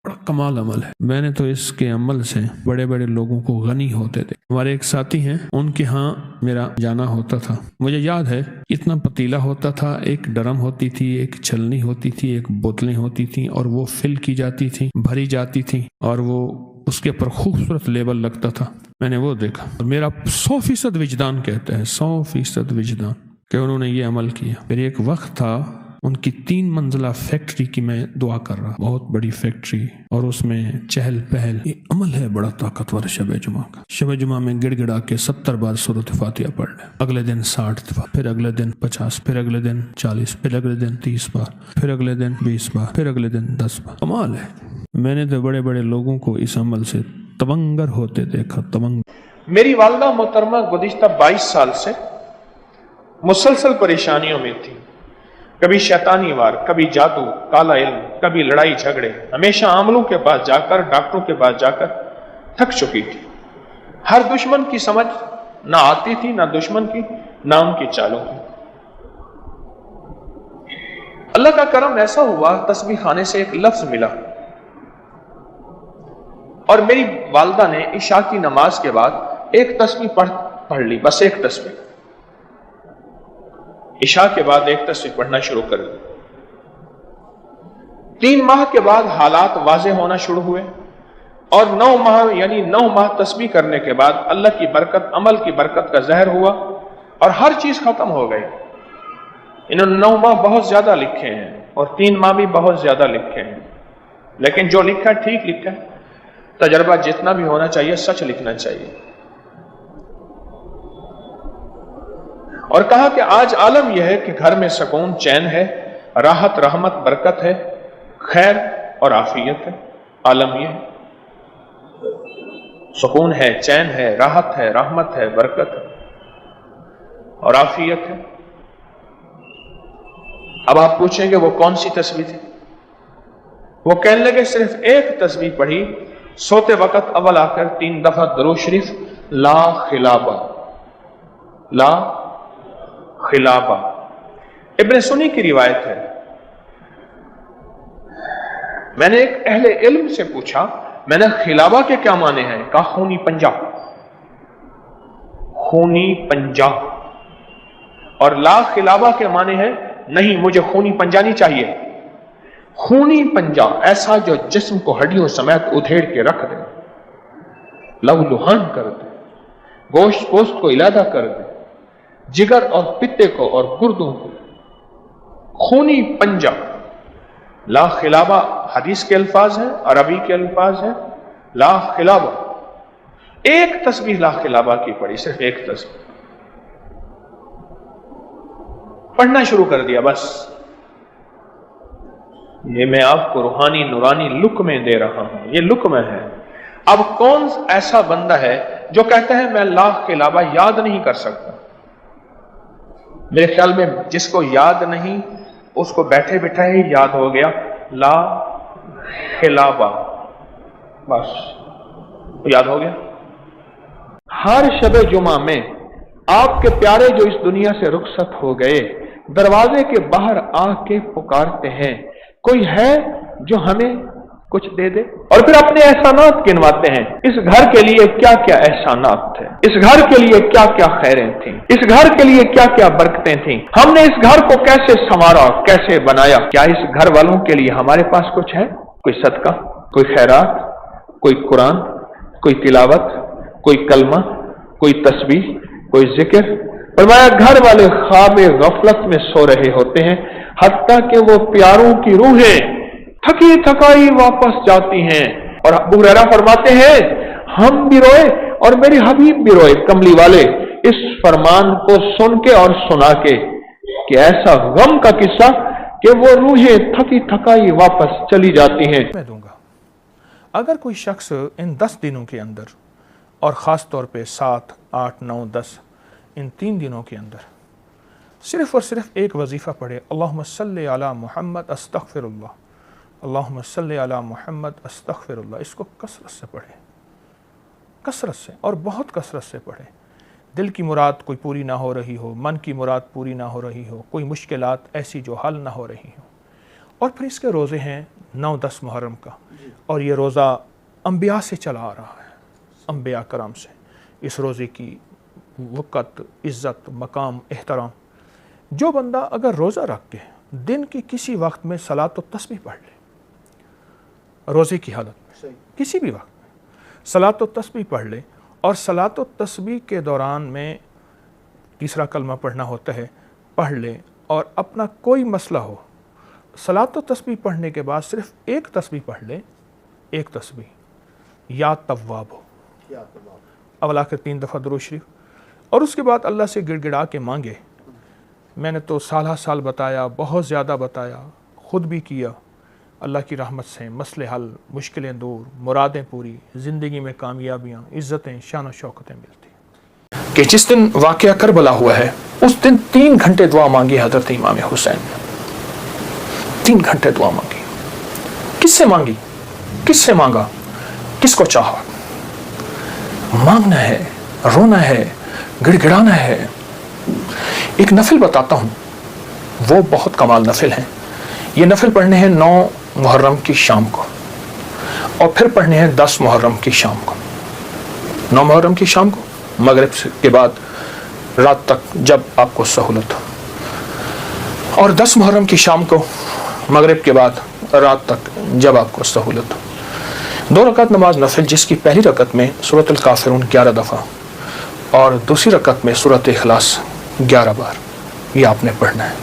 بڑا کمال عمل ہے. میں نے تو اس کے عمل سے بڑے بڑے لوگوں کو غنی ہوتے تھے. ہمارے ایک ساتھی ہیں، ان کے ہاں میرا جانا ہوتا تھا. مجھے یاد ہے اتنا پتیلا ہوتا تھا، ایک ڈرم ہوتی تھی، ایک چھلنی ہوتی تھی، ایک بوتلیں ہوتی تھیں، اور وہ فل کی جاتی تھی، بھری جاتی تھی، اور وہ اس کے اوپر خوبصورت لیبل لگتا تھا. میں نے وہ دیکھا اور میرا 100% وجدان کہتا ہے، 100% وجدان، کہ انہوں نے یہ عمل کیا. پھر ایک وقت تھا ان کی 3 منزلہ فیکٹری کی میں دعا کر رہا، بہت بڑی فیکٹری، اور اس میں چہل پہل. یہ عمل ہے بڑا طاقتور شب جمعہ کا. شب جمعہ میں گڑ گڑا کے 70 بار سورۃ فاتحہ پڑھ لیں، اگلے دن 60 دفعہ، پھر اگلے دن 50، پھر اگلے دن 40، پھر اگلے دن 30 بار، پھر اگلے دن 20 بار، پھر اگلے دن 10 بار. کمال ہے. میں نے تو بڑے بڑے لوگوں کو اس عمل سے تونگر ہوتے دیکھا. میری والدہ محترمہ گزشتہ 22 سال سے مسلسل پریشانیوں میں تھی. کبھی شیطانی وار، کبھی جادو، کالا علم، کبھی لڑائی جھگڑے. ہمیشہ عاملوں کے پاس جا کر، ڈاکٹروں کے پاس جا کر تھک چکی تھی. ہر دشمن کی سمجھ نہ آتی تھی، نہ دشمن کی، نہ ان کی چالوں کی. اللہ کا کرم ایسا ہوا، تسبیح خانے سے ایک لفظ ملا، اور میری والدہ نے عشاء کی نماز کے بعد ایک تسبیح پڑھ لی، بس ایک تسبیح. عشاء کے بعد ایک تسبیح پڑھنا شروع کر دی. 3 ماہ کے بعد حالات واضح ہونا شروع ہوئے، اور 9 ماہ یعنی 9 ماہ تسبیح کرنے کے بعد اللہ کی برکت، عمل کی برکت کا ظاہر ہوا، اور ہر چیز ختم ہو گئی. انہوں نے 9 ماہ بہت زیادہ لکھے ہیں، اور 3 ماہ بھی بہت زیادہ لکھے ہیں، لیکن جو لکھا ہے ٹھیک لکھا ہے. تجربہ جتنا بھی ہونا چاہیے سچ لکھنا چاہیے. اور کہا کہ آج عالم یہ ہے کہ گھر میں سکون، چین ہے، راحت، رحمت، برکت ہے، خیر اور عافیت ہے. عالم یہ ہے، سکون ہے، چین ہے، راحت ہے، رحمت ہے، برکت ہے اور عافیت ہے. اب آپ پوچھیں گے وہ کون سی تسبیح تھی؟ وہ کہنے لگے صرف ایک تسبیح پڑھی، سوتے وقت اول آ کر 3 دفعہ درود شریف، لا خلابہ، لا خلابہ. ابن سنی کی روایت ہے. میں نے ایک اہل علم سے پوچھا، میں نے خلابہ کے کیا معنی ہیں؟ کہا خونی پنجہ، خونی پنجہ. اور لا خلابہ کے معنی ہے نہیں، مجھے خونی پنجہ نہیں چاہیے. خونی پنجہ ایسا جو جسم کو ہڈیوں سمیت ادھیڑ کے رکھ دے، لہو لہان کر دے، گوشت پوست کو علیحدہ کر دے، جگر اور پتے کو اور گردوں کو. خونی پنجہ. لا خلابہ حدیث کے الفاظ ہیں، عربی کے الفاظ ہیں. لا خلابہ. ایک تسبیح لا خلابہ کی پڑھی، صرف ایک تسبیح پڑھنا شروع کر دیا. بس یہ میں آپ کو روحانی نورانی لقمے دے رہا ہوں، یہ لقمہ ہے. اب کون ایسا بندہ ہے جو کہتا ہے میں لا خلابہ یاد نہیں کر سکتا؟ میرے خیال میں جس کو یاد نہیں اس کو بیٹھے بٹھائے ہی یاد ہو گیا لا خلابہ، بس یاد ہو گیا. ہر شب جمعہ میں آپ کے پیارے جو اس دنیا سے رخصت ہو گئے دروازے کے باہر آ کے پکارتے ہیں، کوئی ہے جو ہمیں کچھ دے دے؟ اور پھر اپنے احسانات گنواتے ہیں. اس گھر کے لیے کیا کیا احسانات تھے، اس گھر کے لیے کیا کیا خیریں تھیں، اس گھر کے لیے کیا کیا برکتیں تھیں، ہم نے اس گھر کو کیسے سنوارا، کیسے بنایا. کیا اس گھر والوں کے لیے ہمارے پاس کچھ ہے؟ کوئی صدقہ، کوئی خیرات، کوئی قرآن، کوئی تلاوت، کوئی کلمہ، کوئی تسبیح، کوئی ذکر؟ فرمایا گھر والے خواب غفلت میں سو رہے ہوتے ہیں، حتیٰ کہ وہ پیاروں کی روحیں تھکی تھکائی واپس جاتی ہیں. اور ابو ہریرہ فرماتے ہیں ہم بھی روئے اور میرے حبیب بھی روئے، کملی والے، اس فرمان کو سن کے اور سنا کے کہ ایسا غم کا قصہ کہ وہ روحیں تھکی تھکائی واپس چلی جاتی ہیں. میں دوں گا اگر کوئی شخص ان 10 دنوں کے اندر، اور خاص طور پہ 7، 8، 9، 10 ان 3 دنوں کے اندر صرف اور صرف ایک وظیفہ پڑھے، اللہم صلی علی محمد استغفر اللہ، اللہم صلی علی محمد استغفر اللہ، اس کو کثرت سے پڑھے، کثرت سے، اور بہت کثرت سے پڑھے. دل کی مراد کوئی پوری نہ ہو رہی ہو، من کی مراد پوری نہ ہو رہی ہو، کوئی مشکلات ایسی جو حل نہ ہو رہی ہوں. اور پھر اس کے روزے ہیں 9-10 محرم کا، اور یہ روزہ انبیاء سے چلا آ رہا ہے، انبیاء کرام سے۔ اس روزے کی وقت، عزت، مقام، احترام، جو بندہ اگر روزہ رکھ کے دن کی کسی وقت میں صلاۃ و تسبیح پڑھ لے، روزے کی حالت میں کسی بھی وقت میں صلاۃ و تسبیح پڑھ لے، اور صلاۃ و تسبیح کے دوران میں تیسرا کلمہ پڑھنا ہوتا ہے، پڑھ لے، اور اپنا کوئی مسئلہ ہو، صلاۃ و تسبیح پڑھنے کے بعد صرف ایک تسبیح پڑھ لے، ایک تسبیح، یا تواب ہو، اول آخر 3 دفعہ درود شریف، اور اس کے بعد اللہ سے گڑ گڑا کے مانگے۔ میں نے تو سالہ سال بتایا، بہت زیادہ بتایا، خود بھی کیا۔ اللہ کی رحمت سے مسئلے حل، مشکلیں دور، مرادیں پوری، زندگی میں کامیابیاں، عزتیں، شان و شوکتیں ملتی۔ کہ جس دن واقعہ کربلا ہوا ہے، اس دن 3 گھنٹے دعا مانگی حضرت امام حسین نے، 3 گھنٹے دعا مانگی۔ کس سے مانگی؟ کس سے مانگا؟ کس کو چاہا؟ مانگنا ہے، رونا ہے، گڑ گڑانا ہے۔ ایک نفل بتاتا ہوں، وہ بہت کمال نفل ہیں۔ یہ نفل پڑھنے ہیں 9 محرم کی شام کو، اور پھر پڑھنے ہیں 10 محرم کی شام کو۔ 9 محرم کی شام کو مغرب کے بعد رات تک جب آپ کو سہولت ہو، اور 10 محرم کی شام کو مغرب کے بعد رات تک جب آپ کو سہولت ہو۔ 2 رکعت نماز نفل، جس کی پہلی رکعت میں سورۃ الکافرون 11 دفعہ اور دوسری رکعت میں سورۃ اخلاص 11 بار، یہ آپ نے پڑھنا ہے۔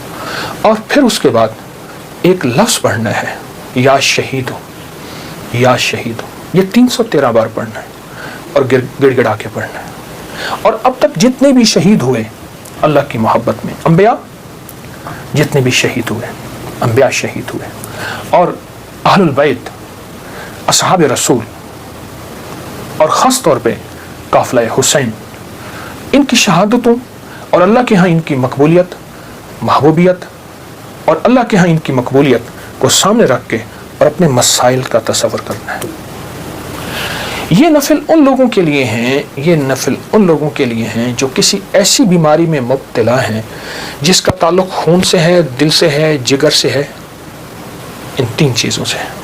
اور پھر اس کے بعد ایک لفظ پڑھنا ہے، یا شہید ہو، یا شہید ہو، یہ 313 بار پڑھنا ہے، اور گڑ گڑا کے پڑھنا ہے۔ اور اب تک جتنے بھی شہید ہوئے اللہ کی محبت میں، انبیاء جتنے بھی شہید ہوئے، انبیاء شہید ہوئے، اور اہل البیت، اصحاب رسول، اور خاص طور پہ قافلہ حسین، ان کی شہادتوں اور اللہ کے ہاں ان کی مقبولیت، محبوبیت، اور اللہ کے ہاں ان کی مقبولیت کو سامنے رکھ کے اور اپنے مسائل کا تصور کرنا ہے۔ یہ نفل ان لوگوں کے لیے ہیں، یہ نفل ان لوگوں کے لیے ہیں جو کسی ایسی بیماری میں مبتلا ہیں جس کا تعلق خون سے ہے، دل سے ہے، جگر سے ہے، ان 3 چیزوں سے ہے۔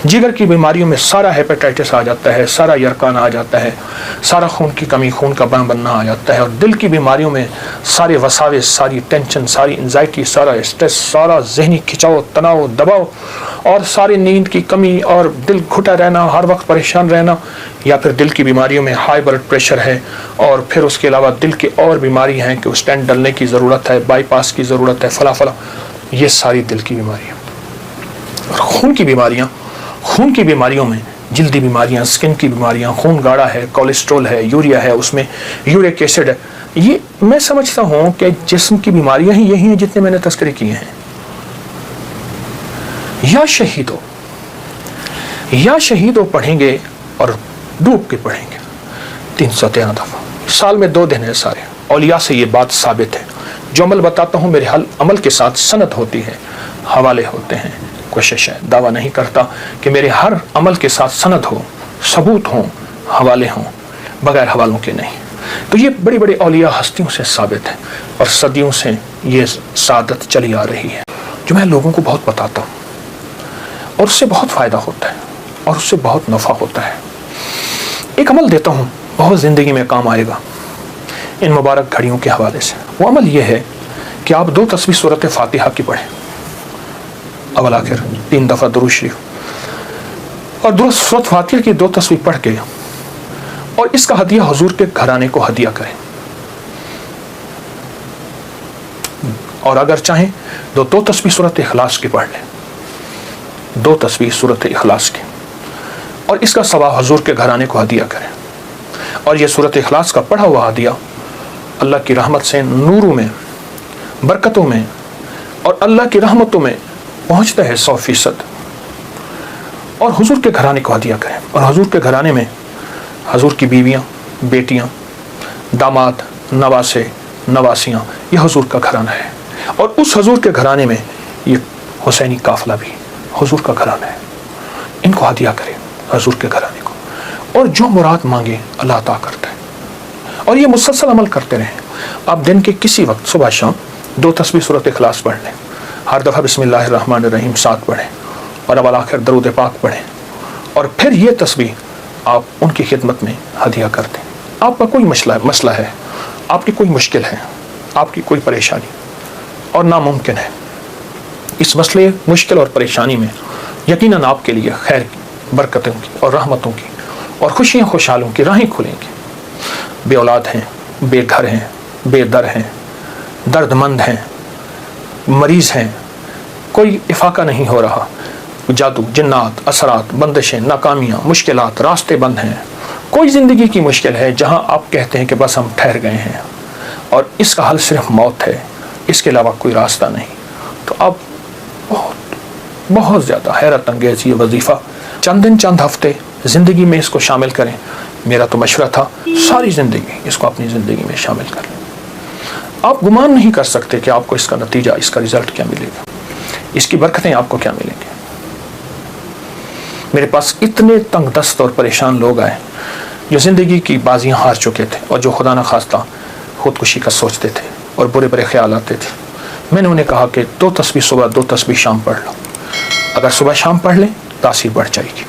جگر کی بیماریوں میں سارا ہیپیٹائٹس آ جاتا ہے، سارا یرکان آ جاتا ہے، سارا خون کی کمی، خون کا بننا آ جاتا ہے۔ اور دل کی بیماریوں میں سارے وساوس، ساری ٹینشن، ساری انزائٹی، سارا اسٹریس، سارا ذہنی کھچاؤ، تناؤ، دباؤ، اور ساری نیند کی کمی، اور دل گھٹا رہنا، ہر وقت پریشان رہنا، یا پھر دل کی بیماریوں میں ہائی بلڈ پریشر ہے، اور پھر اس کے علاوہ دل کے اور بیماری ہیں کہ اسٹینٹ ڈلنے کی ضرورت ہے، بائی پاس کی ضرورت ہے، فلاں فلاں، یہ ساری دل کی بیماریاں۔ اور خون کی بیماریوں میں جلدی بیماریاں، سکن کی بیماریاں، خون گاڑھا ہے، کولیسٹرول ہے، یوریا ہے، اس میں یورک ایسڈ ہے، یہ میں سمجھتا ہوں کہ جسم کی بیماریاں ہی یہی ہیں جتنے میں نے تذکرے کیے ہیں۔ یا شہید ہو پڑھیں گے، اور ڈوب کے پڑھیں گے 313 دفعہ۔ سال میں 2 دن ہے سارے۔ اولیاء سے یہ بات ثابت ہے، جو عمل بتاتا ہوں میرے عمل کے ساتھ سند ہوتی ہے، حوالے ہوتے ہیں۔ کوشش ہے، دعویٰ نہیں کرتا کہ میرے ہر عمل کے ساتھ سند ہو، ثبوت ہوں، حوالے ہوں، بغیر حوالوں کے نہیں۔ تو یہ بڑی بڑی اولیاء ہستیوں سے ثابت ہے، اور صدیوں سے یہ سعادت چلی آ رہی ہے، جو میں لوگوں کو بہت بتاتا ہوں، اور اس سے بہت فائدہ ہوتا ہے، اور اس سے بہت نفع ہوتا ہے۔ ایک عمل دیتا ہوں، بہت زندگی میں کام آئے گا ان مبارک گھڑیوں کے حوالے سے۔ وہ عمل یہ ہے کہ آپ 2 تسبیح سورۃ فاتحہ کی پڑھیں، اول آخر 3 دفعہ درود شریف، اور سورۃ فاتحہ کی 2 تسبیح پڑھ کے، اور اس کا ہدیہ حضور کے گھرانے کو ہدیہ کریں۔ اور اگر چاہیں تو 2 تسبیح سورۃ اخلاص کی پڑھ لیں، 2 تسبیح سورۃ اخلاص کی، اور اس کا ثواب حضور کے گھرانے کو ہدیہ کریں۔ اور یہ سورۃ اخلاص کا پڑھا ہوا ہدیہ اللہ کی رحمت سے نوروں میں، برکتوں میں، اور اللہ کی رحمتوں میں پہنچتا ہے 100%۔ اور حضور کے گھرانے کو ہدیہ کریں، اور حضور کے گھرانے میں حضور کی بیویاں، بیٹیاں، داماد، نواسے، نواسیاں، یہ حضور کا گھرانہ ہے۔ اور اس حضور کے گھرانے میں یہ حسینی قافلہ بھی حضور کا گھرانہ ہے، ان کو ہدیہ کریں حضور کے گھرانے کو، اور جو مراد مانگے اللہ عطا کرتا ہے۔ اور یہ مسلسل عمل کرتے رہیں۔ آپ دن کے کسی وقت صبح شام 2 تسبیح سورۃ اخلاص پڑھ لیں، ہر دفعہ بسم اللہ الرحمن الرحیم 7 پڑھیں، اور اول آخر درود پاک پڑھیں اور پھر یہ تسبیح آپ ان کی خدمت میں ہدیہ کر دیں۔ آپ کا کوئی مسئلہ ہے، آپ کی کوئی مشکل ہے، آپ کی کوئی پریشانی اور ناممکن ہے، اس مسئلے مشکل اور پریشانی میں یقیناً آپ کے لیے خیر کی، برکتوں کی اور رحمتوں کی اور خوشیاں خوشحالوں کی راہیں کھلیں گی۔ بے اولاد ہیں، بے گھر ہیں، بے در ہیں، درد مند ہیں، مریض ہیں، کوئی افاقہ نہیں ہو رہا، جادو، جنات، اثرات، بندشیں، ناکامیاں، مشکلات، راستے بند ہیں، کوئی زندگی کی مشکل ہے جہاں آپ کہتے ہیں کہ بس ہم ٹھہر گئے ہیں اور اس کا حل صرف موت ہے، اس کے علاوہ کوئی راستہ نہیں، تو اب بہت زیادہ حیرت انگیز یہ وظیفہ چند دن چند ہفتے زندگی میں اس کو شامل کریں۔ میرا تو مشورہ تھا ساری زندگی اس کو اپنی زندگی میں شامل کر لیں۔ آپ گمان نہیں کر سکتے کہ آپ کو اس کا نتیجہ، اس کا رزلٹ کیا ملے گا، اس کی برکتیں آپ کو کیا ملیں گی۔ میرے پاس اتنے تنگ دست اور پریشان لوگ آئے جو زندگی کی بازیاں ہار چکے تھے اور جو خدا نہ خواستہ خودکشی کا سوچتے تھے اور برے برے خیال آتے تھے۔ میں نے انہیں کہا کہ 2 تسبیح صبح 2 تسبیح شام پڑھ لو، اگر صبح شام پڑھ لیں تاثیر بڑھ جائے گی۔